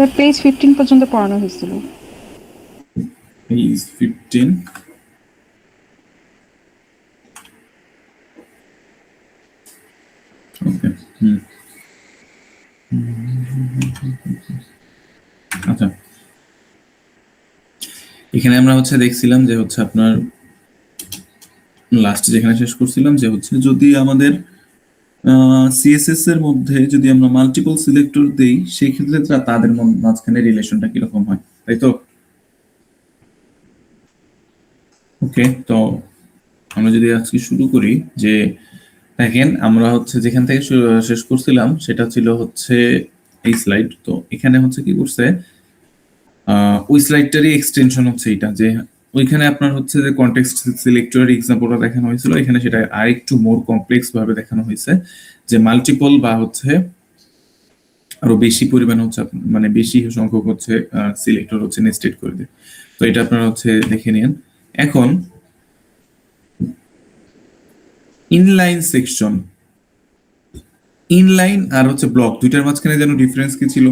Sir page 15 পর্যন্ত পড়ানো হয়েছিল। পেজ 15 ওকে। আচ্ছা, এখানে আমরা দেখছিলাম যে আপনার লাস্ট যেখানে শেষ করছিলাম যে যদি আমাদের সিএসএস এর মধ্যে যদি আমরা মাল্টিপল সিলেক্টর দেই সেই ক্ষেত্রে তাদের মাঝখানে রিলেশনটা কিরকম হয়, তাই তো? ওকে, তো আমরা যদি আজকে শুরু করি যে দেখেন আমরা যেখান থেকে শেষ করছিলাম সেটা ছিল এই স্লাইড। তো এখানে কি করছে, ওই স্লাইডটারই এক্সটেনশন এটা, যে ওইখানে আপনার যে কনটেক্সট সিলেক্টরের এক্সাম্পলটা দেখানো হয়েছিল, এখানে সেটা আরেকটু মোর কমপ্লেক্স ভাবে দেখানো হয়েছে, যে মাল্টিপল বা আরো বেশি পরিমাণ মানে বেশি সংখ্যক সিলেক্টর নেস্টেড করে দেয়। তো এটা আপনারা দেখে নিন। এখন ইনলাইন সেকশন, ইনলাইন আর ব্লক দুইটার মাঝখানে যেন ডিফারেন্স কি ছিল?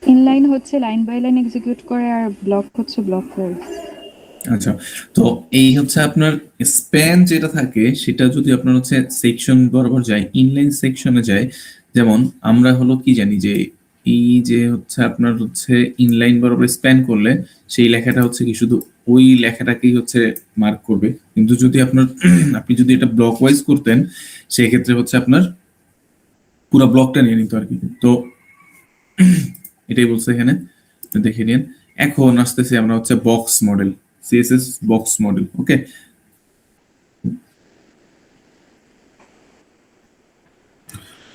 ইনলাইন হচ্ছে লাইন বাই লাইন এক্সিকিউট করে, আর ব্লক হচ্ছে ব্লক ওয়াইজ। আচ্ছা, তো এই আপনার স্প্যান যেটা থাকে সেটা যদি আপনার সেকশন বরাবর যায়, ইনলাইন সেকশনে যায়, যেমন আমরা কি জানি যে এই যে আপনার ইনলাইন বরাবর স্প্যান করলে সেই লেখাটা কি শুধু ওই লেখাটাকেই মার্ক করবে, কিন্তু যদি আপনার আপনি যদি এটা ব্লক ওয়াইজ করতেন সেই ক্ষেত্রে আপনার পুরো ব্লকটা নিয়ে নিত আর কি। তো এটাই বলছে এখানে, দেখে নিন। এখন আসতেছি আমরা box model, CSS box model. Okay,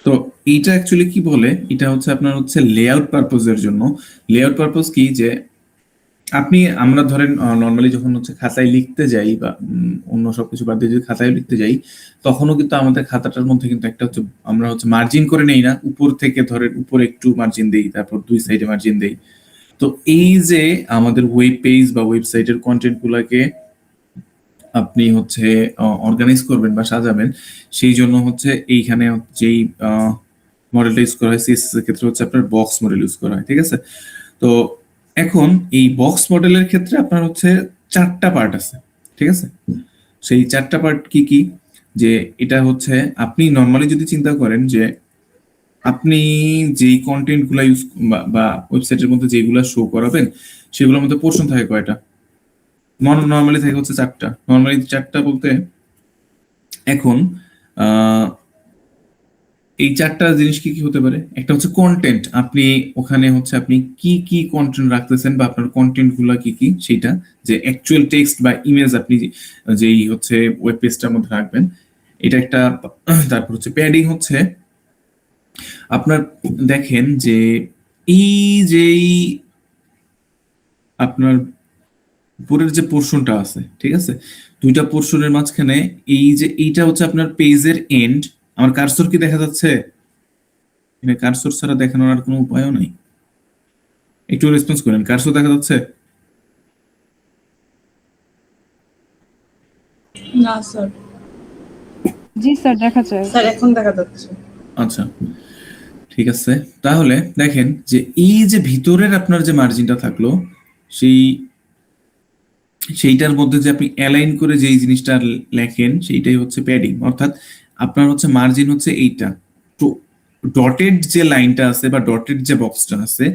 তো এইটা অ্যাকচুয়ালি কি বলে, এটা আপনার লেআউট পারপোজের জন্য। লেআউট পারপোজ কি, যে আমরা ধরেন নর্মালি যখন খাতায় লিখতে যাই বা অন্য সবকিছু বাদ দিয়ে যদি খাতায় লিখতে যাই, তখনও কিন্তু আমাদের খাতাটার মধ্যে কিন্তু একটা আমরা মার্জিন করে নেই না, উপর থেকে ধরেন উপরে একটু মার্জিন দেই, তারপর দুই সাইডে মার্জিন দেই। তো এই যে আমাদের ওয়েব পেজ বা ওয়েবসাইটের কন্টেন্ট গুলাকে আপনি অর্গানাইজ করবেন বা সাজাবেন, সেই জন্য এইখানে যেই মডেলটা ইউজ করা হয় সিএসএস এর ক্ষেত্রে আপনার বক্স মডেল ইউজ করা হয়, ঠিক আছে? তো এখন এই বক্স মডেলের ক্ষেত্রে আপনার চারটা পার্ট আছে, ঠিক আছে? সেই চারটা পার্ট কি কি, যে এটা আপনি নর্মালি যদি চিন্তা করেন যে আপনি যেই কন্টেন্ট গুলা ইউজ বা ওয়েবসাইটের মধ্যে যেগুলা শো করাবেন সেগুলোর মধ্যে পোর্শন থাকে কয়টা? নর্মালি থাকে চারটা। নর্মালি চারটা বলতে এখন এই চারটা জিনিস কি কি হতে পারে? একটা কন্টেন্ট, আপনি ওখানে আপনি কি কি কন্টেন্ট রাখতেছেন বা আপনার কন্টেন্ট গুলা কি কি, সেটা যে অ্যাকচুয়াল টেক্সট বা ইমেজ আপনি যেই ওয়েব পেজটার মধ্যে রাখবেন, এটা একটা। তারপর প্যাডিং, আপনার দেখেন যে এই যেই আপনার উপরের যে পোর্শনটা আছে, ঠিক আছে, দুইটা পোর্শনের মাঝখানে এই যে এইটা আপনার পেজের এন্ড। আমার কার্সর কি দেখা যাচ্ছে? এখানে কার্সর ছাড়া দেখানোর আর কোনো উপায়ও নাই। একটু রেসপন্স করেন, কার্সর দেখা যাচ্ছে? না স্যার। জি স্যার, দেখা যায়। স্যার এখন দেখা যাচ্ছে। আচ্ছা, ঠিক আছে। তাহলে দেখেন যে এই যে ভিতরের আপনার যে মার্জিনটা থাকলো, সেইটার মধ্যে যে আপনি অ্যালাইন করে যেই জিনিসটা লেখেন সেইটাই প্যাডিং। অর্থাৎ আপনার মার্জিন এইটা। তো ডটেড যে লাইনটা আছে বা ডটেড যে বক্সটা আছে,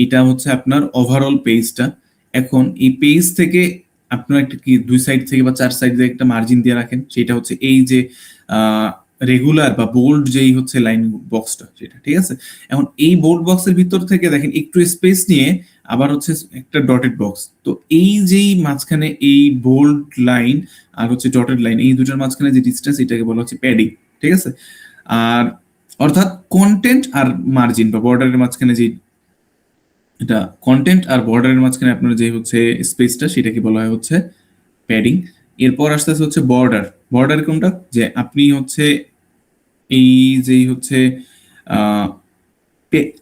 এটা আপনার ওভারঅল পেজটা। এখন এই পেজ থেকে আপনার একটা কি দুই সাইড থেকে বা চার সাইড থেকে একটা মার্জিন দিয়ে রাখেন, সেটা এই যে রেগুলার বা বোল্ড যেই লাইন বক্সটা, সেটা, ঠিক আছে? এখন এই বোল্ড বক্সের ভিতর থেকে দেখেন একটু স্পেস নিয়ে আবার একটা ডটেড বক্স। তো এই যেই মাঝখানে এই বোল্ড লাইন আর ডটেড লাইন, এই দুটার মাঝখানে যে ডিসটেন্স, এটাকে বলা হচ্ছে প্যাডিং, ঠিক আছে? আর অর্থাৎ কন্টেন্ট আর মার্জিন বা বর্ডারের মাঝখানে যে এটা কন্টেন্ট আর বর্ডারের মাঝখানে আপনার যে স্পেসটা, সেটাকে বলা হয় প্যাডিং। এরপর আসতে বর্ডার। বর্ডার কোনটা, যে আপনি এই যেই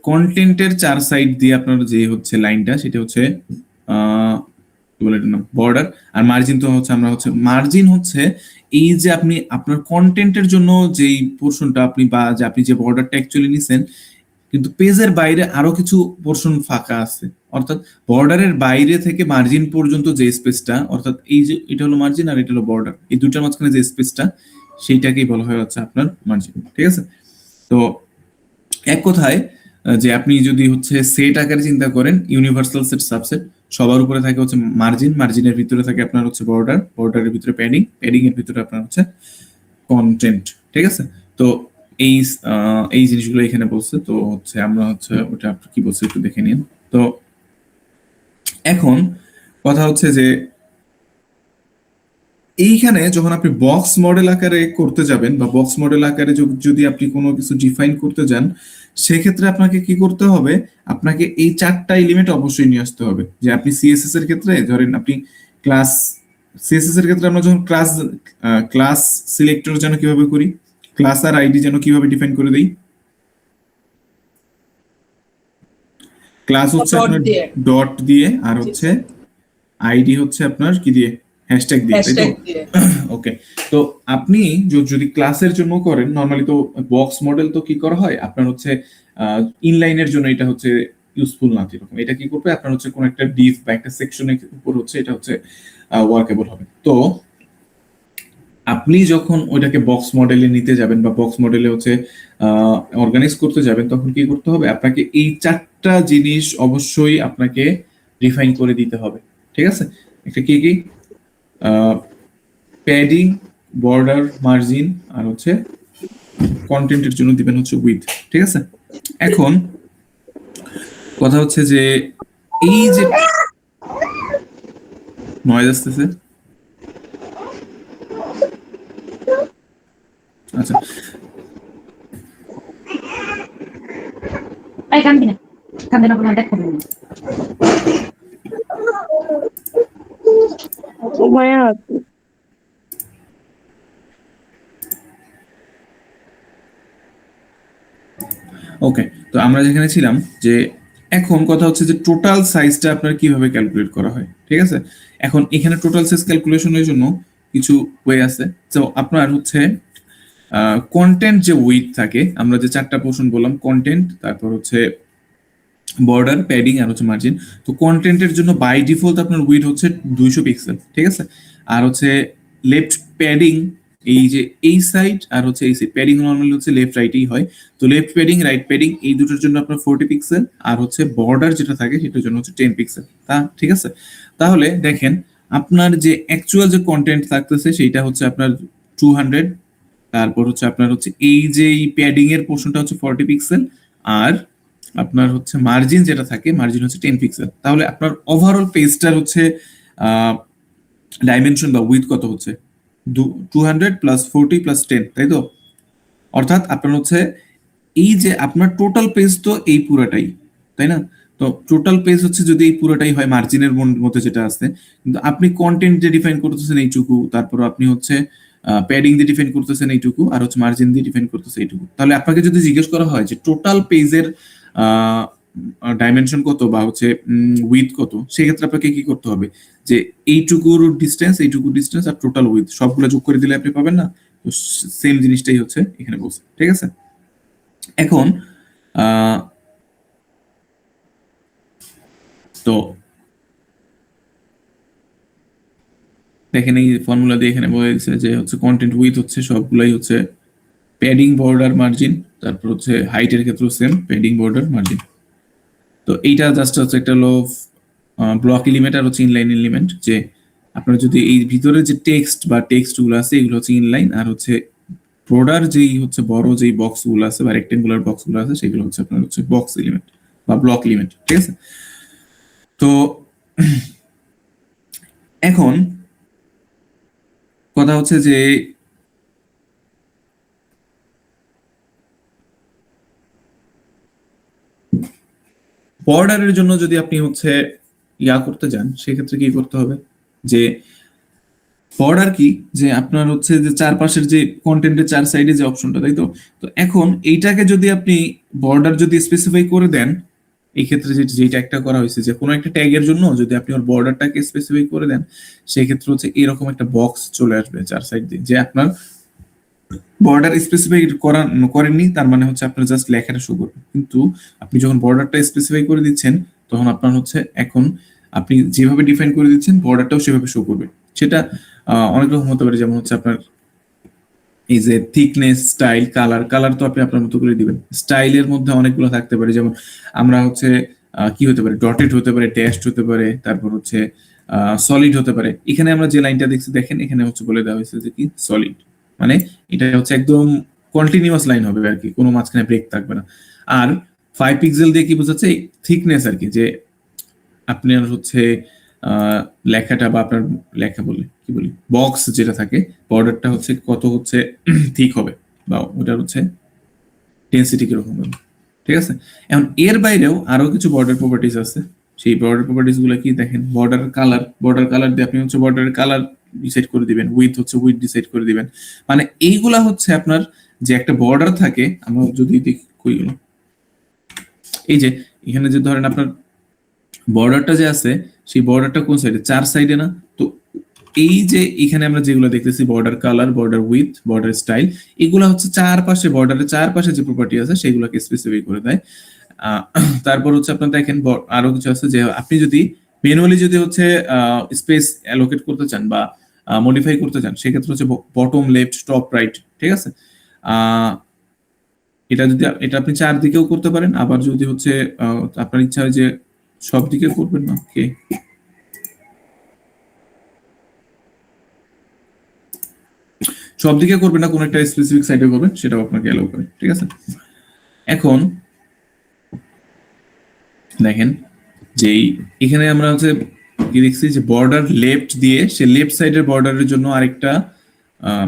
কন্টেন্টের চার সাইড দিয়ে আপনার যে লাইনটা, সেটা বলে এটার নাম বর্ডার। আর মার্জিন তো হচ্ছে আমরা হচ্ছে মার্জিন হচ্ছে এই যে আপনি আপনার কন্টেন্টের জন্য যেই পোর্শনটা আপনি বা যে আপনি যে বর্ডারটা অ্যাকচুয়ালি নিছেন, কিন্তু পেজের বাইরে আরো কিছু পোর্শন ফাঁকা আছে, অর্থাৎ বর্ডারের বাইরে থেকে মার্জিন পর্যন্ত যে স্পেসটা, অর্থাৎ এই যে এটা হলো মার্জিন আর এটা হলো বর্ডার, এই দুটার মাঝখানে যে স্পেসটা সেইটাকেই বলা হয় হচ্ছে আপনার মার্জিন। ঠিক আছে? তো এক কথায় যে আপনি যদি হচ্ছে সেট আকারে চিন্তা করেন, ইউনিভার্সাল সেট সাবসেট, সবার উপরে থাকে হচ্ছে মার্জিন, মার্জিনের ভিতরে থাকে আপনার হচ্ছে বর্ডার, বর্ডারের ভিতরে প্যাডিং, প্যাডিং এর ভিতরে আপনার হচ্ছে কন্টেন্ট। ঠিক আছে? তো এই এই জিনিসগুলো এখানে বলছে। তো হচ্ছে আমরা হচ্ছে ওটা কি বলছে একটু দেখে নিন। তো এখন কথা হচ্ছে যে এইখানে যখন আপনি বক্স মডেল আকারে করতে যাবেন বা বক্স মডেল আকারে যদি আপনি কোনো কিছু ডিফাইন করতে যান, সেক্ষেত্রে আপনাকে কি করতে হবে, আপনাকে এই চারটা এলিমেন্ট অবশ্যই নিয়ে আসতে হবে। যে আপনি সিএসএস এর ক্ষেত্রে ধরেন আপনি ক্লাস, সিএসএস এর ক্ষেত্রে আমরা যখন ক্লাস ক্লাস সিলেক্টর যেন কিভাবে করি, ক্লাস আর আইডি যেন কিভাবে ডিফাইন করে দেই, ক্লাস হচ্ছে Dot আপনার দিয়ে। ডট দিয়ে আর হচ্ছে আইডি হচ্ছে আপনার কি দিয়ে, হ্যাশট্যাগ দিয়ে, তাই তো? হ্যাশট্যাগ দিয়ে। ওকে। তো আপনি যদি ক্লাসের জন্য করেন, নরমালি তো বক্স মডেল তো কি করা হয় আপনার হচ্ছে ইনলাইনের জন্য এটা হচ্ছে ইউজফুল না, এরকম এটা কি করবে আপনার হচ্ছে কোন একটা ডিভ বা একটা সেকশনের উপর হচ্ছে এটা হচ্ছে ওয়ার্কেবল হবে। তো আপনি যখন ওইটাকে বক্স মডেলে নিতে যাবেন বা বক্স মডেলে হচ্ছে অর্গানাইজ করতে যাবেন, তখন কি করতে হবে, আপনাকে এই চারটা জিনিস অবশ্যই আপনাকে ডিফাইন করে দিতে হবে। ঠিক আছে? একটা কি কি, প্যাডিং, বর্ডার, মার্জিন আর হচ্ছে কন্টেন্টের জন্য দিবেন হচ্ছে উইথ। ঠিক আছে? এখন কথা হচ্ছে যে এই যে নয়েজ আসতেছে, আচ্ছা এই কান্দবি না, কান্দে না কোনো দেখো না। ওকে। তো আমরা যেখানে ছিলাম যে এখন কথা হচ্ছে যে টোটাল সাইজটা আপনার কিভাবে ক্যালকুলেট করা হয়। ঠিক আছে? এখন এখানে টোটাল সাইজ ক্যালকুলেশনের জন্য কিছু ওয়ে আছে। তো আপনার হচ্ছে কন্টেন্ট যে উইথ থাকে, আমরা যে চারটা পোর্শন বললাম, কন্টেন্ট, তারপর হচ্ছে বর্ডার, প্যাডিং আর হচ্ছে মার্জিন। তো কন্টেন্টের জন্য বাই ডিফল্ট আপনার উইড হচ্ছে 200 পিক্সেল। ঠিক আছে? আর হচ্ছে লেফট প্যাডিং, এই যে এই সাইড আর হচ্ছে এই সাইড, প্যাডিং নরমালি হচ্ছে লেফট রাইটেই হয়। তো লেফট প্যাডিং, রাইট প্যাডিং এই দুটোর জন্য আপনার 40 পিক্সেল, আর হচ্ছে বর্ডার যেটা থাকে সেটার জন্য হচ্ছে 10 পিক্সেল। ঠিক আছে? তাহলে দেখেন আপনার যে অ্যাকচুয়াল যে কন্টেন্ট থাকতেছে সেইটা হচ্ছে আপনার 200, তারপর হচ্ছে আপনার হচ্ছে এই যে এই প্যাডিং এর পোর্শনটা হচ্ছে 40 পিক্সেল, আর আপনার হচ্ছে মার্জিন যেটা থাকে মার্জিন হচ্ছে 10 পিক্সেল। তাহলে আপনার ওভারঅল পেজটার হচ্ছে ডাইমেনশন বা উইথ কত হচ্ছে, 200 প্লাস 40 প্লাস 10, তাই তো? অর্থাৎ আপনার হচ্ছে এই যে আপনার টোটাল পেজ তো এই পুরাটাই, তাই না? তো টোটাল পেজ হচ্ছে যদি এই পুরোটাই হয় মার্জিনের মধ্যে যেটা আছে, কিন্তু আপনি কন্টেন্ট যে ডিফাইন করতেছেন এইটুকু, তারপর আপনি হচ্ছে প্যাডিং দিয়ে ডিফাইন করতেছেন এইটুকু, আর হচ্ছে মার্জিন দিয়ে ডিফাইন করতেছেন এইটুকু। তাহলে আপনাকে যদি জিজ্ঞেস করা হয় যে টোটাল পেজের ডাইমেনশন কত বা হচ্ছে উইথ কত, সেক্ষেত্রে আপনাকে কি করতে হবে, যে এইটুকুর ডিস্টেন্স আর টোটাল উইথ সবগুলো যোগ করে দিলে আপনি পাবেন না? তো সেম জিনিসটাই হচ্ছে এখানে বলছে। ঠিক আছে? এখন তো দেখেন এই ফর্মুলা দিয়ে এখানে বলে দিচ্ছে যে হচ্ছে কন্টেন্ট উইথ হচ্ছে সবগুলাই হচ্ছে প্যাডিং, বর্ডার, মার্জিন, তারপর হচ্ছে হাইটের ক্ষেত্রেও সেম প্যাডিং, বর্ডার, মার্জিন। তো এইটা জাস্ট হচ্ছে একটা হলো ব্লক এলিমেন্ট আর হচ্ছে ইনলাইন এলিমেন্ট। যে আপনার যদি এই ভিতরে যে টেক্সট বা টেক্সট গুলো আছে এগুলো হচ্ছে ইনলাইন, আর হচ্ছে ব্রডার যেই হচ্ছে বড় যেই বক্স গুলো আছে বা রেক্টেঙ্গুলার বক্স গুলো আছে সেগুলো হচ্ছে আপনার হচ্ছে বক্স এলিমেন্ট বা ব্লক এলিমেন্ট। ঠিক আছে? তো এখন কথা হচ্ছে যে বর্ডারের জন্য যদি আপনি হচ্ছে করতে যান, সেক্ষেত্রে কি করতে হবে, যে বর্ডার কি, যে আপনার হচ্ছে যে চারপাশের যে কন্টেন্টের চার সাইডে যে অপশনটা, তাই তো? তো এখন এইটাকে যদি আপনি বর্ডার যদি স্পেসিফাই করে দেন, এই ক্ষেত্রে যে ট্যাগটা করা হয়েছে যে কোনো একটা ট্যাগের জন্য যদি আপনি ওর বর্ডারটাকে স্পেসিফাই করে দেন, সেই ক্ষেত্রে হচ্ছে এরকম একটা বক্স চলে আসবে চার সাইড দিয়ে, যে আপনার বর্ডার স্পেসিফাই করেননি, তার মানে হচ্ছে আপনার জাস্ট লেখাটা শো করবে। কিন্তু আপনি যখন বর্ডারটা স্পেসিফাই করে দিচ্ছেন, তখন আপনার হচ্ছে এখন আপনি যেভাবে ডিফাইন করে দিচ্ছেন বর্ডারটাও সেভাবে শো করবে। সেটা অনেক রকম হতে পারে, যেমন হচ্ছে আপনার এই যে থিকনেস, স্টাইল, কালার তো আপনি আপনার মতো করে দিবেন। স্টাইলের মধ্যে অনেকগুলো থাকতে পারে, যেমন আমরা হচ্ছে কি হতে পারে, ডটেড হতে পারে, ড্যাশড হতে পারে, তারপর হচ্ছে সলিড হতে পারে। এখানে আমরা যে লাইনটা দেখছি দেখেন, এখানে হচ্ছে বলে দেওয়া হয়েছে যে কি সলিড, মানে এটা হচ্ছে একদম কন্টিনিউয়াস লাইন হবে আর কি, কোনো মাঝখানে ব্রেক থাকবে না। আর 5 পিক্সেল দিয়ে কি বোঝাচ্ছে, থিকনেস আর কি, যে আপনার হচ্ছে লেখাটা বা আপনার লেখা বলে কি বলি, বক্স যেটা থাকে, বর্ডারটা হচ্ছে কত হচ্ছে ঠিক হবে, বা ওটার হচ্ছে ডেন্সিটি কিরকম হবে, ঠিক আছে। এখন এর বাইরেও আরো কিছু বর্ডার প্রপার্টিজ আছে। সেই বর্ডার প্রপার্টিজ গুলো কি দেখেন, বর্ডার কালার দিয়ে আপনি হচ্ছে বর্ডারের কালার ডিসাইড করে দিবেন, উইথ হচ্ছে উইথ ডিসাইড করে দিবেন। মানে এইগুলা হচ্ছে আপনার যে একটা বর্ডার থাকে, আমরা যদি দেখি কইগুলো, এই যে এখানে যে ধরেন আপনার বর্ডারটা যে আছে, সেই বর্ডারটা কোন সাইডে, চার সাইডে না? তো এই যে এখানে আমরা যেগুলো দেখতেছি, border colour, border with, border style, এগুলো হচ্ছে চারপাশে, বর্ডারের চারপাশে যে প্রপার্টি আছে সেগুলোকে স্পেসিফাই করে দেয়। তারপর হচ্ছে আপনার দেখেন আরো কিছু আছে, যে আপনি যদি ম্যানুয়ালি যদি হচ্ছে স্পেস অ্যালোকেট করতে চান বা মডিফাই করতে চান, সেক্ষেত্রে হচ্ছে বটম, লেফট, টপ, রাইট, ঠিক আছে। এটা আপনি চারদিকেও করতে পারেন, আবার যদি হচ্ছে আপনার ইচ্ছা হয় যে সব দিকে করবেন না, ওকে, সব দিকে করবেন না, কোন একটা স্পেসিফিক সাইডে করবেন, সেটাও আপনাকে অ্যালাউ করে, ঠিক আছে। এখন দেখেন যে এখানে আমরা হচ্ছে কি দেখছি, যে বর্ডার লেফট দিয়ে সে লেফট সাইডের বর্ডারের জন্য আরেকটা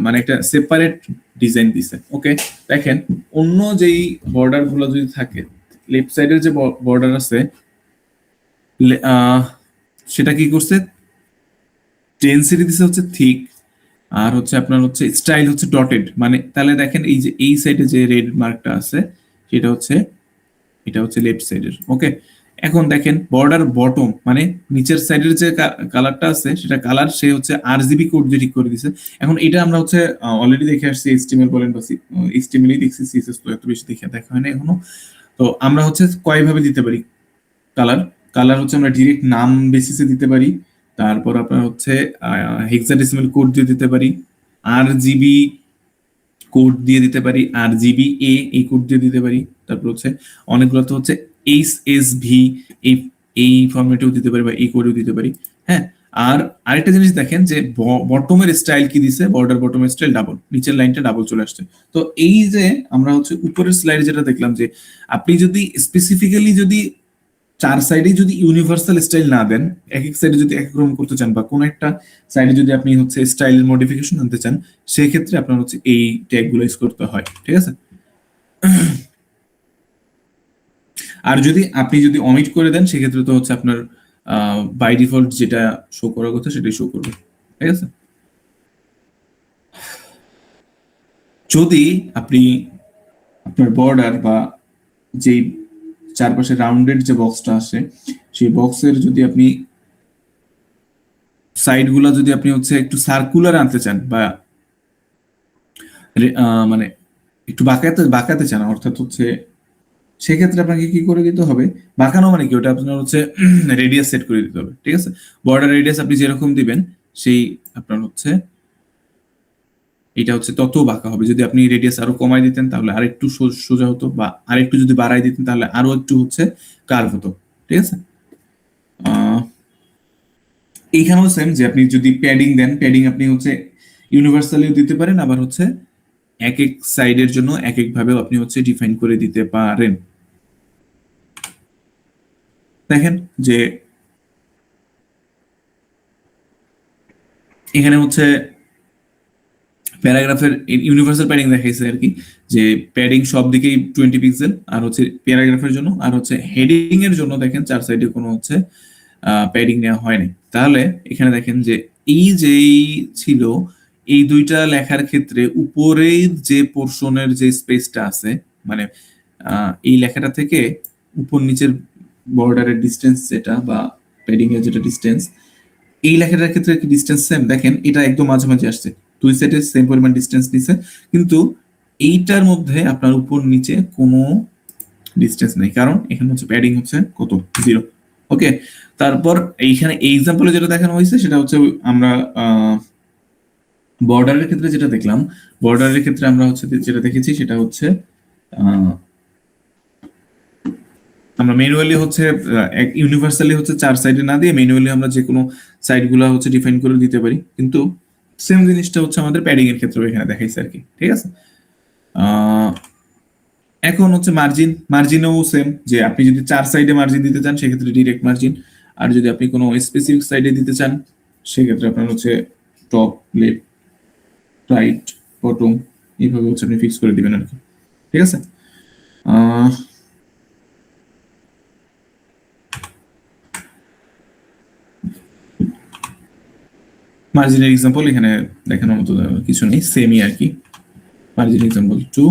মানে একটা সেপারেট ডিজাইন দিছে, ওকে। দেখেন অন্য যেই বর্ডার গুলো যদি থাকে, লেফট সাইডের যে বর্ডার আছে, সেটা কি করছে, ডেনসিটি দিছে হচ্ছে থিক, আর হচ্ছে আপনার হচ্ছে স্টাইল হচ্ছে ডটেড। মানে তাহলে দেখেন এই যে এই সাইডে যে রেড মার্কটা আছে, সেটা হচ্ছে, এটা হচ্ছে লেফট সাইডের, ওকে। এখন দেখেন বর্ডার বটম, মানে নিচের সাইডের যে কালারটা আছে, সেটা কালার সে হচ্ছে আরজিবি কোড দিয়ে ঠিক করে দিছে। এখন এটা আমরা হচ্ছে অলরেডি দেখে আসছি, এইচটিএমএল বলেন বা এইচটিএমএলই দেখছি, সিএসএস তো এত বেশি দেখা হয় না এখনো। তো আমরা হচ্ছে কয়ভাবে দিতে পারি কালার, হচ্ছে আমরা ডিরেক্ট নাম বেসিসে দিতে পারি, তারপর আপনার হচ্ছে হেক্সাডেসিমাল কোড দিয়ে দিতে পারি, আরজিবি কোড দিয়ে দিতে পারি, আরজিবি এই কোড দিয়ে দিতে পারি, তারপর হচ্ছে অনেকগুলো তো হচ্ছে এইচএসভি এই ফরম্যাটেও দিতে পারি, বা এই কোডেও দিতে পারি, হ্যাঁ। আর আরেকটা জিনিস দেখেন, যে বটমের স্টাইল কি দিছে, বর্ডার বটমের স্টাইল ডাবল, নিচের লাইনটা ডাবল চলে আসছে। তো এই যে আমরা হচ্ছে উপরের স্লাইডে যেটা দেখলাম, যে আপনি যদি স্পেসিফিক্যালি যদি চার সাইডে যদি ইউনিভার্সাল স্টাইল না দেন, এক এক সাইডে যদি একরকম করতে চান, বা কোন একটা সাইডে যদি আপনি হচ্ছে স্টাইলের মডিফিকেশন আনতে চান, সেই ক্ষেত্রে আপনার হচ্ছে এই ট্যাগ গুলো ইউজ করতে হয়, ঠিক আছে। আর যদি আপনি যদি অমিট করে দেন, সেক্ষেত্রে তো হচ্ছে আপনার বাই ডিফল্ট যেটা শো করার কথা সেটাই শো করবে, ঠিক আছে। যদি আপনি আপনার বর্ডার বা যেই চারপাশে রাউন্ডেড যে বক্সটা আসে, সেই বক্সের যদি আপনি সাইড গুলা যদি আপনি হচ্ছে একটু সার্কুলার আনতে চান, বা মানে একটু বাঁকাতে চান, অর্থাৎ হচ্ছে সেক্ষেত্রে আপনাকে কি করে দিতে হবে, বাঁকানো মানে কি, ওটা আপনার হচ্ছে রেডিয়াস সেট করে দিতে হবে, ঠিক আছে। বর্ডার রেডিয়াস আপনি যেরকম দিবেন, সেই আপনার হচ্ছে এটা হচ্ছে তত বাঁকা হবে। যদি আপনি রেডিয়াস আরো কমাই দিতেন, তাহলে আরেকটু সোজা হতো, বা আরেকটু যদি বাড়াই দিতেন, তাহলে আরো একটু হচ্ছে কার্ভ হতো, ঠিক আছে। এইখানেও সেম, যে আপনি যদি প্যাডিং দেন, প্যাডিং আপনি হচ্ছে ইউনিভার্সালিও দিতে পারেন, আবার হচ্ছে এক এক সাইডের জন্য এক এক ভাবেও আপনি হচ্ছে ডিফাইন করে দিতে পারেন। দেখেন যে এখানে হচ্ছে প্যারাগ্রাফের ইউনিভার্সাল প্যাডিং দেখাইছে আর কি, যে প্যাডিং সব দিকেই 20 পিক্সেল, আর হচ্ছে প্যারাগ্রাফের জন্য, আর হচ্ছে হেডিং এর জন্য দেখেন চার সাইডে কোনো হচ্ছে প্যাডিং নেওয়া হয়নি। তাহলে এখানে দেখেন যে এই যেই ছিল, এই দুইটা লেখার ক্ষেত্রে উপরের যে পোর্শনের যে স্পেসটা আছে, মানে এই লেখাটা থেকে উপর নিচের বর্ডারের ডিসটেন্স যেটা বা প্যাডিং এর যেটা ডিসটেন্স, এই লেখাটার ক্ষেত্রে কি ডিসটেন্স সেম? দেখেন এটা একদম মাঝামাঝি আসছে, দুই সাইডে সেম পরিমাণ ডিসটেন্স দিছে, কিন্তু এইটার মধ্যে আপনার উপর নিচে কোনো ডিসটেন্স নেই, কারণ এখানে হচ্ছে প্যাডিং হচ্ছে কত, 0। ওকে, তারপর এইখানে এক্সাম্পলে যেটা দেখানো হয়েছে সেটা হচ্ছে আমরা বর্ডারের ক্ষেত্রে যেটা দেখলাম, বর্ডারের ক্ষেত্রে আমরা হচ্ছে যেটা দেখেছি সেটা হচ্ছে আমরা ম্যানুয়ালি হচ্ছে ইউনিভার্সালি হচ্ছে 4 সাইডে না দিয়ে ম্যানুয়ালি আমরা যে কোনো সাইডগুলো হচ্ছে ডিফাইন করে দিতে পারি, কিন্তু সেম জিনিসটা হচ্ছে আমাদের প্যাডিং এর ক্ষেত্রে এখানে দেখাইছে আর কি। ঠিক আছে, এখন হচ্ছে মার্জিনেও সেম, যে আপনি যদি 4 সাইডে মার্জিন দিতে চান সেক্ষেত্রে ডিরেক্ট মার্জিন, আর যদি আপনি কোনো স্পেসিফিক সাইডে দিতে চান সেক্ষেত্রে আপনার হচ্ছে টপ, লেফট, রাইট, বটম, এইভাবে হচ্ছে আপনি ফিক্স করে দিবেন আর কি। ঠিক আছে, মার্জিনের এক্সাম্পল এখানে দেখানোর মতো কিছু নেই, সেমই আর কি। Margin example 2।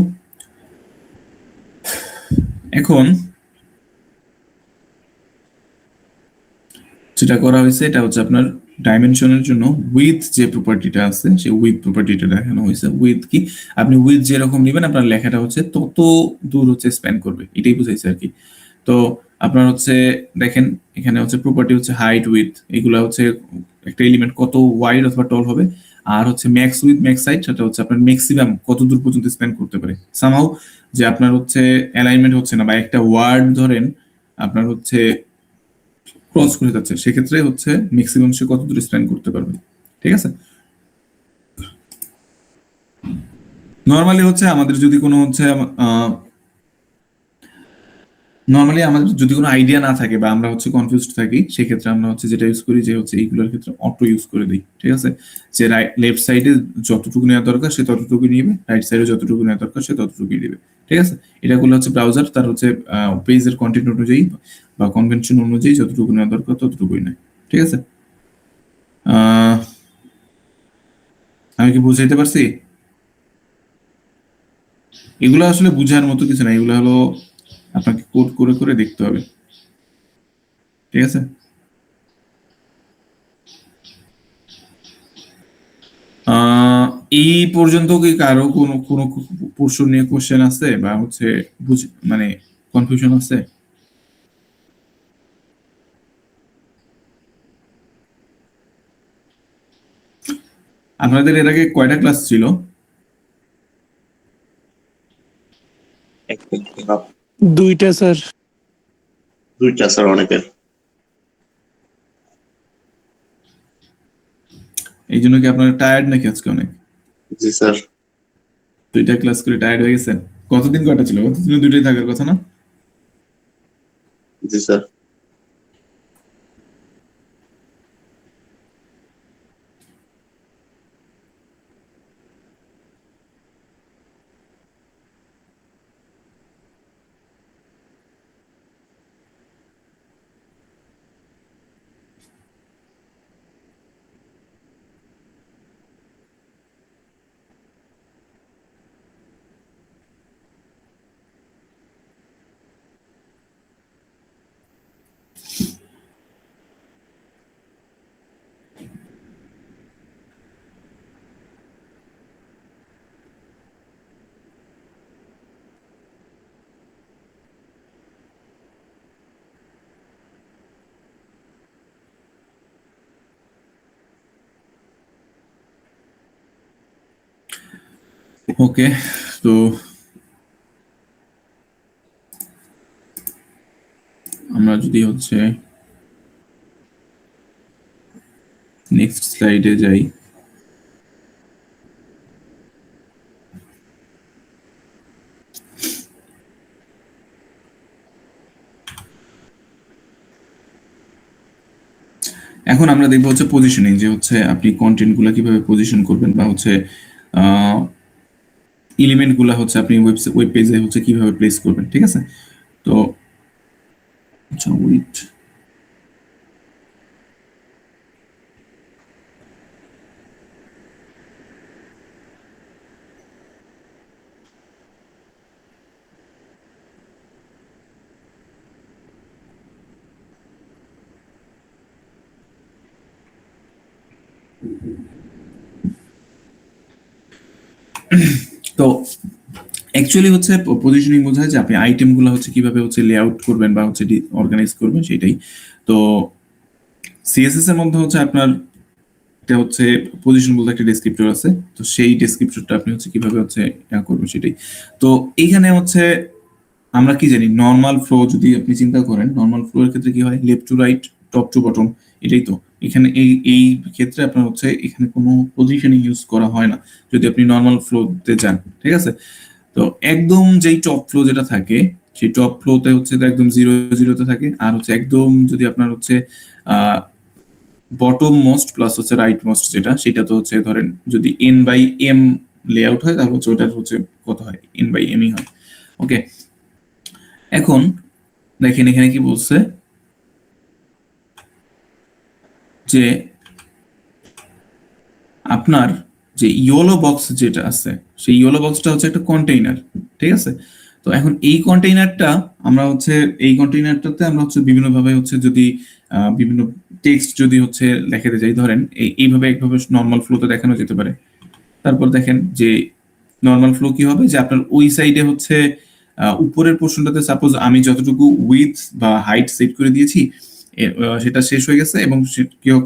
এখন যেটা করা হয়েছে এটা হচ্ছে আপনার ডাইমেনশনের জন্য উইথ যে প্রপার্টিটা আছে সেই উইথ প্রপার্টিটা দেখানো হয়েছে। উইথ কি, আপনি উইথ যেরকম নেবেন আপনার লেখাটা হচ্ছে তত দূর হচ্ছে স্প্যান করবে, এটাই বুঝাইছে আর কি। তো আপনার হচ্ছে দেখেন এখানে হচ্ছে প্রপার্টি হচ্ছে হাইট, উইথ, এগুলা হচ্ছে একটা এলিমেন্ট কত ওয়াইড অথবা টল হবে, আর হচ্ছে ম্যাক্স উইথ ম্যাক্স হাইট, সেটা হচ্ছে আপনার ম্যাক্সিমাম কত দূর পর্যন্ত স্প্যান করতে পারে। সামহাউ যে আপনার হচ্ছে অ্যালাইনমেন্ট হচ্ছে না, বা একটা ওয়ার্ড ধরেন আপনার হচ্ছে ক্রস করে যাচ্ছে, সেক্ষেত্রে হচ্ছে ম্যাক্সিমাম সে কত দূর স্প্যান করতে পারবে। ঠিক আছে, নর্মালি হচ্ছে আমাদের যদি কোনো হচ্ছে নর্মালি আমাদের যদি কোনো আইডিয়া না থাকে বা আমরা হচ্ছে কনফিউজড থাকি, সেক্ষেত্রে আমরা হচ্ছে যেটা ইউজ করি যে হচ্ছে এইগুলোর ক্ষেত্রে অটো ইউজ করে দিই। ঠিক আছে, যে লেফট সাইডে যতটুকু নেওয়া দরকার সে ততটুকু নিবে, রাইট সাইডে যতটুকু নেওয়া দরকার সে ততটুকুই দিবে। ঠিক আছে, এটা করলে হচ্ছে ব্রাউজার তার হচ্ছে পেজের কন্টেন্ট অনুযায়ী বা কনভেনশন অনুযায়ী যতটুকু নেওয়া দরকার ততটুকুই নেয়। ঠিক আছে, আমি কি বুঝাইতে পারছি? এগুলো আসলে বুঝার মতো কিছু না, এগুলো হলো আপনাকে কোড করে করে দেখতে হবে। ঠিক আছে, এই পর্যন্ত কি কারো কোনো কোনো পোর্শন নিয়ে কোশ্চেন আছে বা হচ্ছে মানে কনফিউশন আছে? আপনাদের এর আগে কয়টা ক্লাস ছিল? দুইটা স্যার। দুইটা স্যার, অনেকের। এই জন্য কি আপনারা টায়ার্ড নাকি আজকে অনেক? জি স্যার। দুইটা ক্লাস করে টায়ার্ড হয়ে গেছেন? কতদিন কয়টা ছিল? কতদিন দুইটাই থাকার কথা না? জি স্যার। ওকে, তো আমরা যদি হচ্ছে নেক্সট স্লাইডে যাই, এখন আমরা দেখবো হচ্ছে পজিশনিং, যে হচ্ছে আপনি কন্টেন্ট গুলা কিভাবে পজিশন করবেন বা হচ্ছে এলিমেন্ট গুলা হচ্ছে আপনি ওয়েব পেজে হচ্ছে কিভাবে প্লেস করবেন। ঠিক আছে, তো আচ্ছা ওয়েট, তো অ্যাকচুয়ালি হচ্ছে পজিশনিং বোঝায় যে আপনি আইটেমগুলো হচ্ছে কিভাবে হচ্ছে লেআউট করবেন বা হচ্ছে অর্গানাইজ করবেন সেটাই। তো সিএসএস এর মধ্যে হচ্ছে আপনার এটা হচ্ছে পজিশন বলতে একটা ডেসক্রিপ্টর আছে, তো সেই ডেসক্রিপ্টরটা আপনি হচ্ছে কিভাবে হচ্ছে করবেন সেটাই। তো এইখানে হচ্ছে আমরা কি জানি, নর্মাল ফ্লো যদি আপনি চিন্তা করেন, নর্মাল ফ্লো এর ক্ষেত্রে কি হয়, left to right, top to bottom, এটাই তো। এখানে এই ক্ষেত্রে আপনার হচ্ছে এখানে কোনো পজিশনিং ইউজ করা হয় না যদি আপনি নর্মাল ফ্লোতে যান, ঠিক আছে। তো একদম যেই টপ ফ্লো যেটা থাকে, সেই টপ ফ্লোতে হচ্ছে একদম 0 0 থাকে, আর হচ্ছে একদম যদি আপনার হচ্ছে বটম মোস্ট প্লাস হচ্ছে রাইট মোস্ট যেটা, সেটা তো হচ্ছে ধরেন যদি n/m লেআউট হয় তাহলে হচ্ছে ওটা হচ্ছে কত হয়, n/m ই হয়। ওকে, এখন দেখেন এখানে কি বলছে যে আপনার যে ইয়েলো বক্স যেটা আছে, সেই ইয়েলো বক্সটা হচ্ছে একটা কন্টেইনার, ঠিক আছে। তো এখন এই কন্টেইনারটা আমরা হচ্ছে এই কন্টেইনারটাতে আমরা হচ্ছে বিভিন্ন ভাবে হচ্ছে যদি বিভিন্ন টেক্সট যদি হচ্ছে দেখাতে যাই, ধরেন এইভাবে একভাবে নর্মাল ফ্লোতে দেখানো যেতে পারে। তারপর দেখেন যে নর্মাল ফ্লো কি হবে, যে আপনার ওই সাইডে হচ্ছে উপরের পোর্শনটাতে সাপোজ আমি যতটুকু উইথ বা হাইট সেট করে দিয়েছি সেটা শেষ হয়ে গেছে, এবং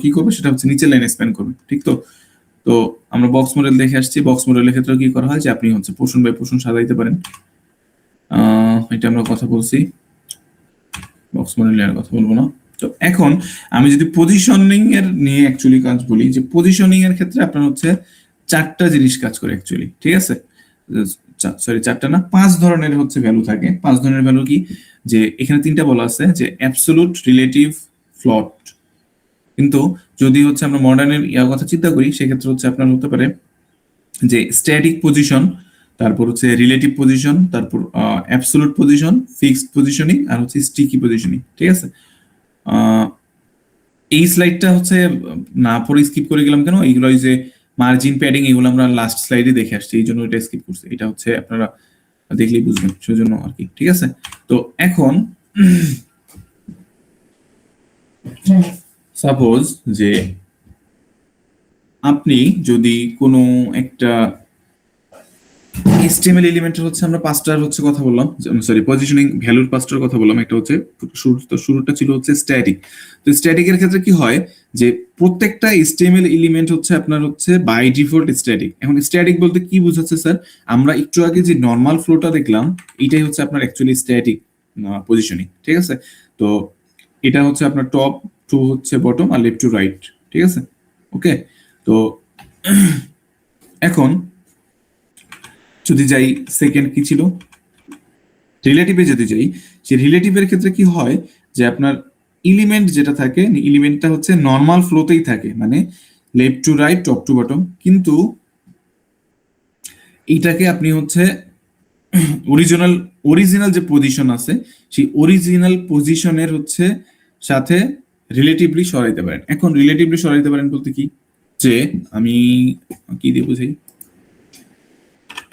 কি করবে সেটা হচ্ছে নিচের লাইনে স্প্যান করবে, ঠিক তো। তো আমরা বক্স মডেল দেখে আসছি, বক্স মডেলের ক্ষেত্রে কি করা হয় যে আপনি হচ্ছে পোর্শন বাই পোর্শন সাজাইতে পারেন। এটা আমরা কথা বলছি, বক্স মডেলের কথা বলবো না। তো এখন আমি যদি পজিশনিং এর নিয়ে অ্যাকচুয়ালি কাজ বলি, যে পজিশনিং এর ক্ষেত্রে আপনার হচ্ছে 4টা জিনিস কাজ করে অ্যাকচুয়ালি, ঠিক আছে। সরি 4টা না, 5 ধরনের হচ্ছে ভ্যালু থাকে। 5 ধরনের ভ্যালু কি, যে এখানে 3টা বলা আছে, যে অ্যাবসোলুট, রিলেটিভ, ফ্লট। কিন্তু যদি হচ্ছে আমরা মডার্নের কথা চিন্তা করি, সেক্ষেত্রে হচ্ছে আপনার হতে পারে যে স্ট্যাটিক পজিশন, তারপর হচ্ছে রিলেটিভ পজিশন, তারপর অ্যাবসোলুট পজিশন, ফিক্সড পজিশনিং, আর হচ্ছে স্টিকি পজিশনিং, ঠিক আছে। এই স্লাইডটা হচ্ছে না পড়ে স্কিপ করে গেলাম কেন, এইগুলো যে মার্জিন প্যাডিং এগুলো আমরা লাস্ট স্লাইডে দেখে আসছি, এই জন্য এটা স্কিপ করছি। এটা হচ্ছে আপনারা দেখলেই বুঝবেন, সেজন্য আর কি, ঠিক আছে। তো এখন সাপোজ যে আপনি যদি কোনো একটা HTML এলিমেন্টের হচ্ছে আমরা 5টার হচ্ছে কথা বললাম, সরি পজিশনিং ভ্যালুর 5টার কথা বললাম। একটা হচ্ছে শুরুটা ছিল হচ্ছে স্ট্যাটিক। তো স্ট্যাটিকের ক্ষেত্রে কি হয়, যে প্রত্যেকটা HTML এলিমেন্ট হচ্ছে আপনার হচ্ছে বাই ডিফল্ট স্ট্যাটিক। এখন স্ট্যাটিক বলতে কি বোঝাচ্ছে স্যার, আমরা একটু আগে যে নর্মাল ফ্লোটা দেখলাম, এটাই হচ্ছে আপনার অ্যাকচুয়ালি স্ট্যাটিক পজিশনিং, ঠিক আছে। তো এটা হচ্ছে আপনার টপ টু হচ্ছে বটম, আর লেফট টু রাইট, ঠিক আছে। ওকে, তো এখন যদি যাই সেকেন্ড কি ছিল, রিলেটিভে যদি যাই, সেই রিলেটিভের ক্ষেত্রে কি হয়, যে আপনার এলিমেন্ট যেটা থাকে, এলিমেন্টটা হচ্ছে নর্মাল ফ্লোতেই থাকে, মানে left to right, top to bottom. কিন্তু এইটাকে আপনি হচ্ছে অরিজিনাল যে পজিশন আছে, সেই অরিজিনাল পজিশনের হচ্ছে সাথে রিলেটিভলি সরাইতে পারেন। এখন রিলেটিভলি সরাইতে পারেন বলতে কি, যে আমি কি দিয়ে বুঝাই,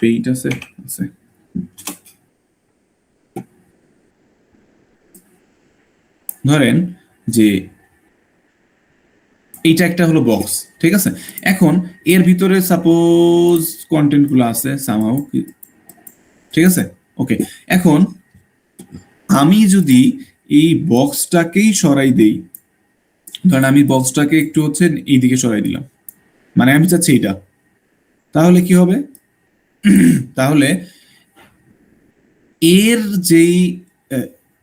পেইট আছে, ধরেন যে এইটা একটা হলো বক্স, ঠিক আছে। এখন এর ভিতরে সাপোজ কন্টেন্ট গুলো আছে সামহাউ, ঠিক আছে। ওকে, এখন আমি যদি এই বক্সটাকেই সরাই দেই, ধরেন আমি বক্সটাকে একটু হচ্ছে এইদিকে সরাই দিলাম, মানে আমি চাচ্ছি এটা, তাহলে কি হবে, তাহলে এর যেই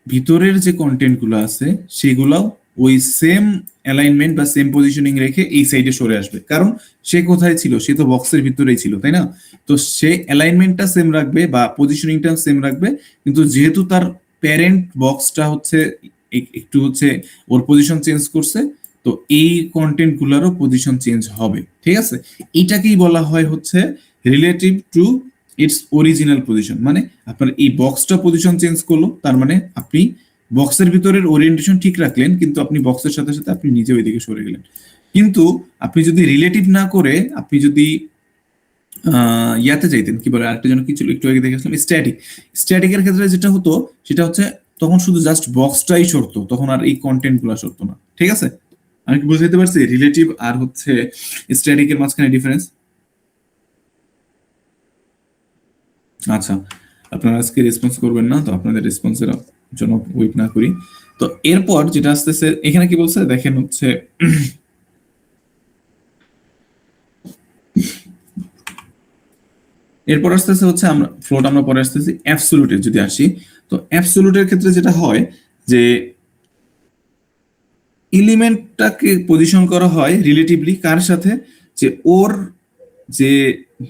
ভিতরের যে কন্টেন্ট গুলো আছে সেগুলো ওই সেম অ্যালাইনমেন্ট বা সেম পজিশনিং রেখে এই সাইডে সরে আসবে, কারণ সে কোথায় ছিল, সে তো বক্সের ভিতরেই ছিল, তাই না। তো সে অ্যালাইনমেন্টটা সেম রাখবে বা পজিশনিংটা সেম রাখবে, কিন্তু যেহেতু তার প্যারেন্ট বক্সটা হচ্ছে একটু হচ্ছে ওর পজিশন চেঞ্জ করছে, তো এই কন্টেন্ট গুলারও পজিশন চেঞ্জ হবে, ঠিক আছে। এটাকেই বলা হয় হচ্ছে relative to its original position. মানে আপনার এই বক্সটা পজিশন চেঞ্জ করলো, তার মানে আপনি বক্সের ভিতরের ওরিয়েন্টেশন ঠিক রাখলেন, কিন্তু আপনি বক্সের সাথে সাথে আপনি নিজে ওইদিকে সরে গেলেন। কিন্তু আপনি যদি রিলেটিভ না করে আপনি যদি ইয়াতে যাইতেন, কি বলে আরেকটা যেন কি ছিল একটু আগে দেখেছিলাম, স্ট্যাটিকের ক্ষেত্রে যেটা হতো সেটা হচ্ছে তখন শুধু জাস্ট বক্সটাই সরতো, তখন আর এই কন্টেন্ট গুলা সরতো না, ঠিক আছে। আমি কি বুঝাইতে পারছি রিলেটিভ আর হচ্ছে স্ট্যাটিক এর মাঝখানে ডিফারেন্স? আচ্ছা, আপনারা আজকে রেসপন্স করবেন না, তো আপনাদের রেসপন্সের জন্য ওয়েট না করি। তো এরপর যেটা আসতেছে এখানে কি বলছে দেখেন হচ্ছে এরপর আসতেছে হচ্ছে আমরা ফ্লোট আমরা পরে আসতেছি অ্যাবসোলুটে যদি আসি। তো অ্যাবসোলুটের ক্ষেত্রে যেটা হয় যে এলিমেন্টটাকে পজিশন করা হয় রিলেটিভলি কার সাথে, যে ওর যে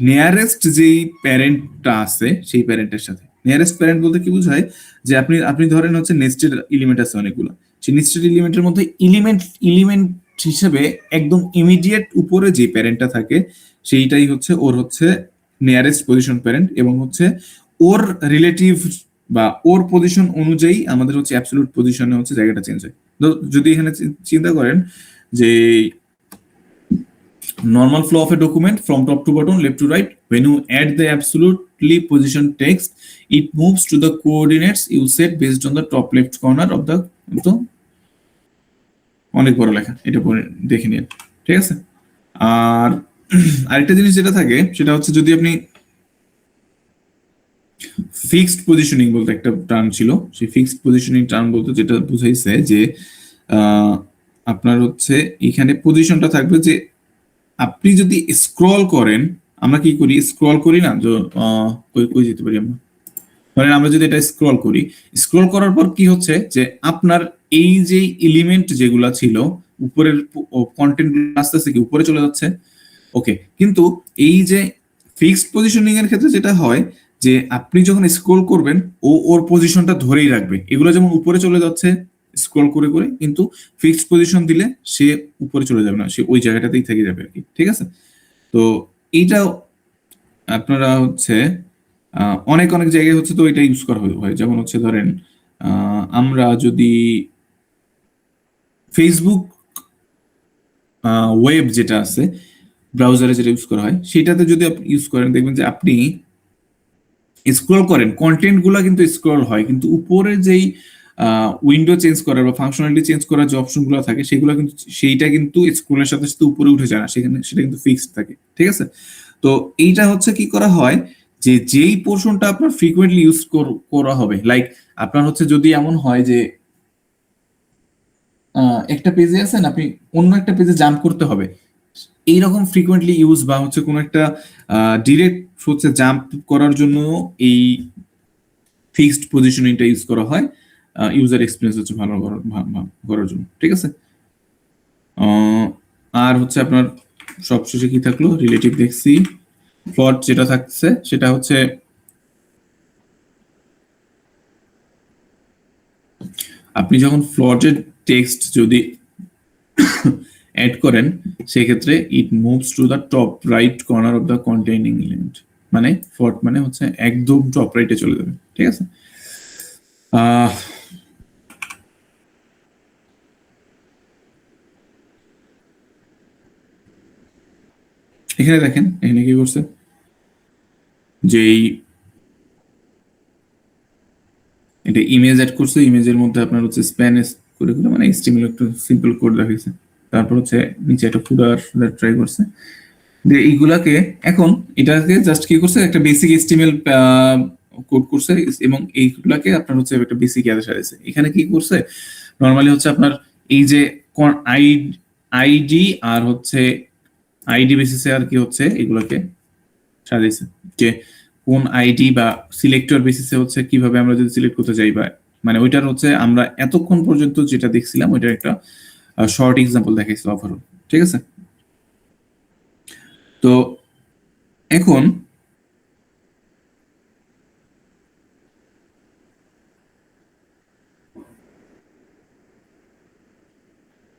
নিয়ারেস্ট যেই প্যারেন্টটা আছে সেই প্যারেন্টের সাথে। নিয়ারেস্ট প্যারেন্ট বলতে কি বোঝায় যে আপনি ধরেন হচ্ছে নেস্টেড এলিমেন্ট আছে অনেকগুলো, সেই নেস্টেড এলিমেন্টের মধ্যে এলিমেন্ট হিসেবে একদম ইমিডিয়েট উপরে যে প্যারেন্টটা থাকে সেইটাই হচ্ছে ওর হচ্ছে নিয়ারেস্ট পজিশন প্যারেন্ট, এবং হচ্ছে ওর রিলেটিভ বা ওর পজিশন অনুযায়ী আমাদের হচ্ছে অ্যাবসলিউট পজিশনে হচ্ছে জায়গাটা চেঞ্জ হয়। তো যদি এখানে চিন্তা করেন যে normal flow of a document from top to bottom, left to right, when you add the absolutely positioned text, it moves to the coordinates you set based on the top left corner of the অনেক বড় লেখা, এটা পরে দেখে নিন, ঠিক আছে। আর আরেকটা জিনিস যেটা থাকে সেটা হচ্ছে যদি আপনি ফিক্সড পজিশনিং বলতে একটা টার্ম ছিল, সেই ফিক্সড পজিশনিং টার্ম বলতে যেটা বুঝাইছে যে আপনার হচ্ছে এখানে পজিশনটা থাকবে যে আপনি যদি স্ক্রল করেন, আমরা কি করি স্ক্রল করি না, যে কই যেতে পারি আমরা, মানে আমরা যদি এটা স্ক্রল করি, স্ক্রল করার পর কি হচ্ছে যে আপনার এই যে এলিমেন্ট যেগুলা ছিল উপরের কন্টেন্ট আস্তে আস্তে কি উপরে চলে যাচ্ছে, ওকে। কিন্তু এই যে ফিক্সড পজিশনিং এর ক্ষেত্রে যেটা হয় যে আপনি যখন স্ক্রল করবেন ওর পজিশনটা ধরেই রাখবে, এগুলো যেমন উপরে চলে যাচ্ছে স্ক্রল করে করে, কিন্তু ফিক্সড পজিশন দিলে সে উপরে চলে যাবে না, সে ওই জায়গাটাতেই থেকে যাবে আর কি, ঠিক আছে। তো এইটা আপনারা হচ্ছে অনেক অনেক জায়গায় হচ্ছে তো এটা ইউজ করা হয়, যেমন হচ্ছে ধরেন আমরা যদি ফেসবুক ওয়েব যেটা আছে ব্রাউজারে যেটা ইউজ করা হয় সেটাতে যদি আপনি ইউজ করেন দেখবেন যে আপনি স্ক্রল করেন কন্টেন্ট গুলা কিন্তু স্ক্রল হয়, কিন্তু উপরে যেই উইন্ডো চেঞ্জ করার বা ফাংশনালিটি চেঞ্জ করার যে অপশন গুলো থাকে সেগুলো কিন্তু সেইটা কিন্তু স্ক্রলের সাথে সাথে উপরে উঠে যায় না, সেখানে সেটা কিন্তু ফিক্সড থাকে, ঠিক আছে। তো এইটা হচ্ছে কি করা হয় যে যেই পোর্শনটা আপনার ফ্রিকোয়েন্টলি ইউজ করা হবে, লাইক আপনার হচ্ছে যদি এমন হয় যে একটা পেজে আছেন আপনি অন্য একটা পেজে জাম্প করতে হবে, এইরকম ফ্রিকোয়েন্টলি ইউজ বা হচ্ছে কোনো একটা ডিরেক্ট হচ্ছে জাম্প করার জন্য এই ফিক্সড পজিশনিংটা ইউজ করা হয় ইউজার এক্সপিরিয়েন্স হচ্ছে ভালো করার জন্য, ঠিক আছে। আর হচ্ছে আপনার সবশেষে কি থাকলো, রিলেটিভ দেখছি, প্লট যেটা থাকছে সেটা হচ্ছে আপনি যখন প্লটের টেক্সট যদি অ্যাড করেন সেক্ষেত্রে it moves to the top right corner of the containing element, মানে ফট মানে হচ্ছে একদম টপ রাইটে চলে যাবে, ঠিক আছে। এখানে দেখেন এখানে কি করছে যে এটা ইমেজ অ্যাড করছে, ইমেজের মধ্যে আপনার হচ্ছে স্প্যানিশ করে করে মানে HTML একটু সিম্পল কোড দেখাইছে, তারপর হচ্ছে নিচে একটা ফুটার ট্রাই করছে, যে এইগুলাকে এখন এটাকে জাস্ট কি করছে একটা বেসিক HTML কোড করছে এবং এইগুলাকে আপনার হচ্ছে একটা বেসিক অ্যারে সাজাইছে। এখানে কি করছে নরমালি হচ্ছে আপনার এই যে আইডি আর হচ্ছে আইডি বেসিসে আর কি হচ্ছে এগুলোকে সাজাইছে, যে কোন আইডি বা সিলেক্টর বেসিসে হচ্ছে কিভাবে আমরা যদি সিলেক্ট করতে যাই, বা মানে ওইটার হচ্ছে আমরা এতক্ষণ পর্যন্ত যেটা দেখছিলাম ওইটার একটা শর্ট এক্সাম্পল দেখাইছিল ওভারঅল, ঠিক আছে। তো এখন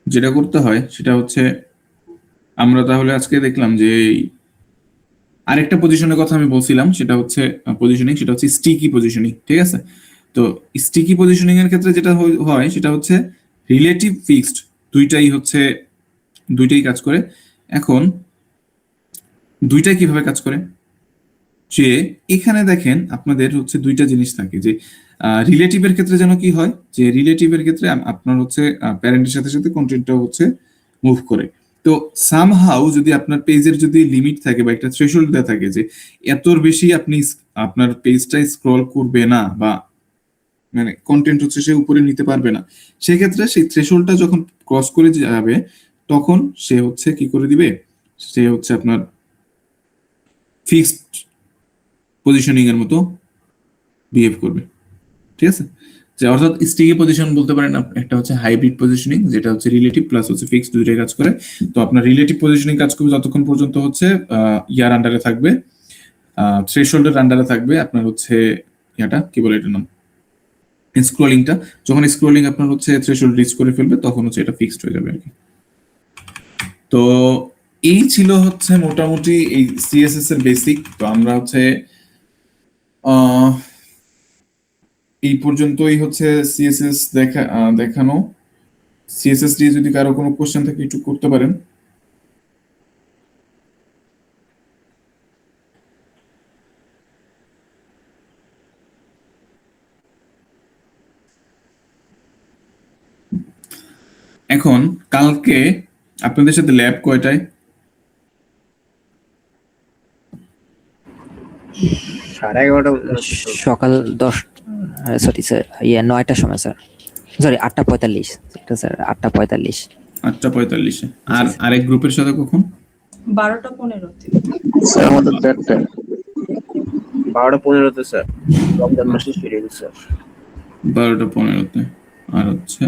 যেটা করতে হয় সেটা হচ্ছে আমরা তাহলে আজকে দেখলাম যে আরেকটা পজিশনের কথা আমি বলছিলাম সেটা হচ্ছে পজিশনিং, সেটা হচ্ছে স্টিকি পজিশনিং, ঠিক আছে। তো স্টিকি পজিশনিং এর ক্ষেত্রে যেটা হয় সেটা হচ্ছে রিলেটিভ ফিক্সড দুইটাই কাজ করে। এখন দুইটাই কিভাবে কাজ করে, যে এখানে দেখেন আপনাদের হচ্ছে দুইটা জিনিস থাকে, যে রিলেটিভের ক্ষেত্রে যেন কি হয় যে রিলেটিভের ক্ষেত্রে আপনার হচ্ছে প্যারেন্টের সাথে সাথে কন্টেন্টটাও হচ্ছে মুভ করে। তো সামহাউ যদি আপনার পেজের যদি লিমিট থাকে বা একটা থ্রেশহোল্ড দেওয়া থাকে যে এতর বেশি আপনি আপনার পেজটা স্ক্রল করবে না বা মানে কন্টেন্ট হচ্ছে সে উপরে নিতে পারবে না, সেক্ষেত্রে সেই থ্রেশহোল্ডটা যখন ক্রস করে যাবে তখন সে হচ্ছে কি করে দিবে, সে হচ্ছে আপনার ফিক্সড পজিশনিং এর মতো বিহেভ করবে। ঠিক আছে, যে অর্থাৎ স্টিকি পজিশন বলতে পারেন, একটা হচ্ছে হাইব্রিড পজিশনিং যেটা হচ্ছে রিলেটিভ প্লাস হচ্ছে ফিক্সড, দুইটাই কাজ করে। তো আপনার রিলেটিভ পজিশনিং কাজ করবে যতক্ষণ পর্যন্ত হচ্ছে ইয়ার আন্ডারে থাকবে, থ্রেশহোল্ডের আন্ডারে থাকবে আপনার হচ্ছে ইয়াটা কি বলে এটার নাম, স্ক্রলিংটা। যখন স্ক্রলিং আপনার হচ্ছে থ্রেশহোল্ড রিচ করে ফেলবে তখন হচ্ছে এটা ফিক্সড হয়ে যাবে আর কি। তো এই ছিল হচ্ছে মোটামুটি এই সিএসএস এর বেসিক। তো আমরা হচ্ছে এই পর্যন্তই হচ্ছে সিএসএস দেখানো। সিএসএস দিয়ে যদি কারো কোনো কোশ্চেন থাকে একটু করতে পারেন। এখন কালকে আপনাদের সাথে ল্যাব কয়টায়? সকাল 10, সরি স্যার, 9টার সময় স্যার, সরি 8:45, এটা স্যার 8:45। 8:45-এ। আর আরেক গ্রুপের সাথে কখন? 12টা-15-তে। স্যার আমাদের 4টা। 12টা-15-তে স্যার, রমজান মাসের শিডিউল স্যার। 12টা-15-তে আর হচ্ছে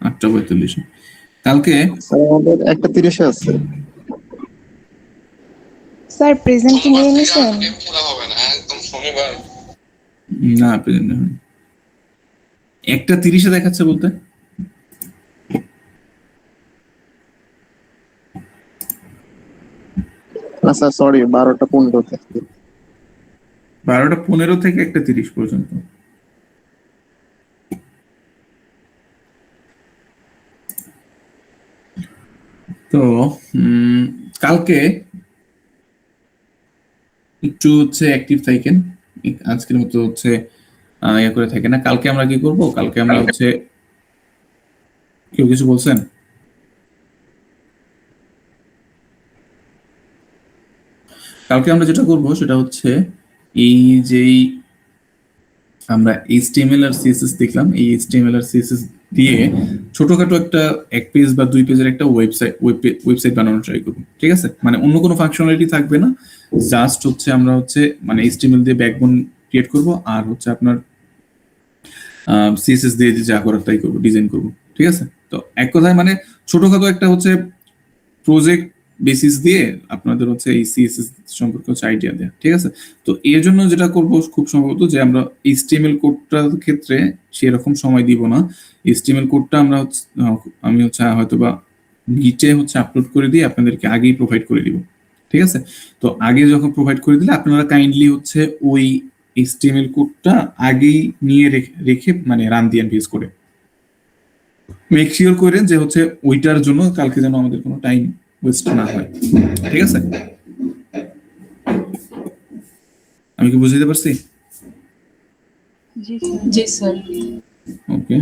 8:45-এ। কালকে স্যার আমাদের 1:30-এ আছে। স্যার প্রেজেন্ট কি নিয়ে নিছেন? না প্রেজেন্ট হয়নি। 1:30-এ দেখাচ্ছে বলতে না স্যার সরি 12টা-15-তে। 12টা-15 থেকে 1:30 পর্যন্ত। তো কালকে একটু হচ্ছে অ্যাক্টিভ থাকেন, আজকের মতো হচ্ছে ইয়ে করে থাকে না। কালকে আমরা কি করব, কালকে আমরা হচ্ছে, কেউ কিছু বলছেন? কালকে আমরা যেটা করব সেটা হচ্ছে এই যেই আমরা HTML আর CSS দেখলাম, এই HTML আর CSS দিয়ে ছোটখাটো একটা 1 পেজ বা 2 পেজের একটা ওয়েবসাইট বানানোর ট্রাই করব। ঠিক আছে, মানে অন্য কোনো ফাংশনালিটি থাকবে না, জাস্ট হচ্ছে আমরা হচ্ছে মানে HTML দিয়ে ব্যাকবোন ক্রিয়েট করব আর হচ্ছে আপনার CSS দিয়ে যা করার তাই করব, ডিজাইন করব। ঠিক আছে, তো এক কথায় মানে ছোটখাটো একটা হচ্ছে প্রজেক্ট বেসিস দিয়ে আপনাদের হচ্ছে এই সিএসএস সম্পর্কে হচ্ছে আইডিয়া দেয়া। ঠিক আছে, তো এর জন্য যেটা করব খুব সম্ভবত যে আমরা HTML কোডটার ক্ষেত্রে সেরকম সময় দিব না। HTML কোডটা আমি হচ্ছে হয়তো বা গিটে হচ্ছে আপলোড করে দিয়ে আপনাদেরকে আগেই প্রোভাইড করে দিব। ঠিক আছে, তো আগে যখন প্রোভাইড করে দিলে আপনারা কাইন্ডলি হচ্ছে ওই HTML কোডটা আগেই নিয়ে রেখে মানে রান দিয়ে ভিউজ করে মেক শিওর করেন যে হচ্ছে ওইটার জন্য কালকে যেন আমাদের কোনো টাইম ওয়েস্ট না হয়। ঠিক আছে, আমি কি বুঝাইতে পারছি? জি স্যার। জি স্যার। ওকে,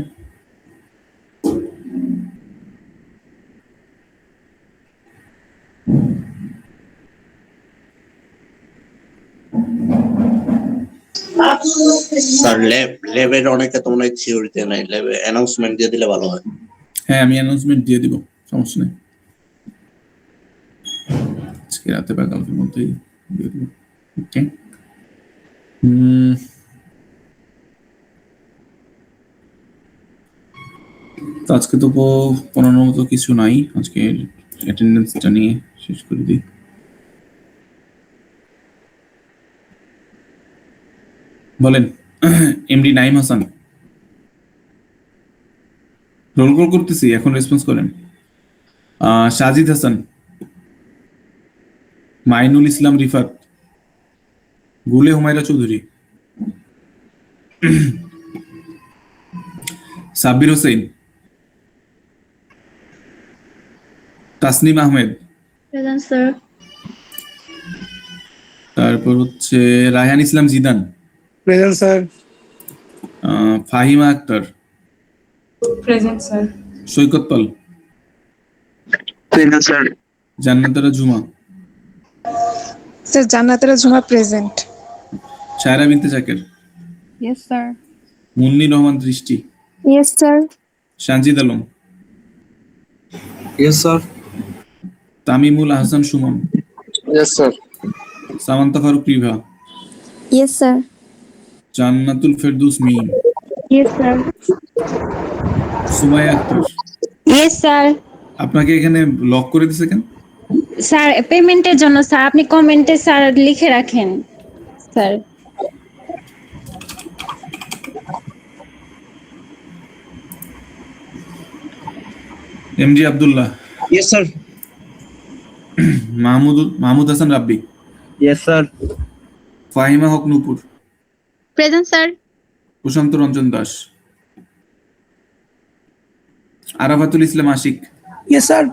স্যার ল্যাবের অনেকে তো মনে হয় থিওরিতে নাই, ল্যাবে অ্যানাউন্সমেন্ট দিয়ে দিলে ভালো হয়। হ্যাঁ আমি অ্যানাউন্সমেন্ট দিয়ে দিব, সমস্যা নেই, আজকে রাতে বা কালকের মধ্যেই দিয়ে দিব। ওকে, তো আজকে তো পড়ানোর মতো কিছু নাই, আজকে অ্যাটেন্ডেন্সটা নিয়ে শেষ করে দিই। বলেন MD Naim Hasan, roll call করতেছি, এখন রেসপন্স করেন। Sajid Hasan, Mainul Islam Rifat, Gule Humayra Chowdhury, Sabbir Hossain, Tasnim Ahmed, present sir. তারপর হচ্ছে Raihan Islam Zidan, present sir. Fahima Akter, present sir. Saikat Pal, Present, sir. Jannatura Juma, Sir, Janatara Juma present. Shayara বিনতে Zaker, Yes, sir. Munni Rahman Drishti, Yes, sir. Sanjid Alam, Yes, sir. Tamimul Ahsan Sumon, Yes, sir. Samanta Faruk Riva, Yes, sir. Jannatul Ferdous Mim, Yes, sir. Sumaiya Akter. Yes sir. আপনাকে এখানে লক করে দিছে কেন? স্যার পেমেন্টের জন্য স্যার আপনি কমেন্টে স্যার লিখে রাখেন sir. MG Abdullah, Yes, sir. Mahmud Hasan Rabbi, Yes, sir. Fahima Haque Nupur, Present, sir. Prashanta Ranjan Das, Arafatul Islam Ashik, Yes, sir.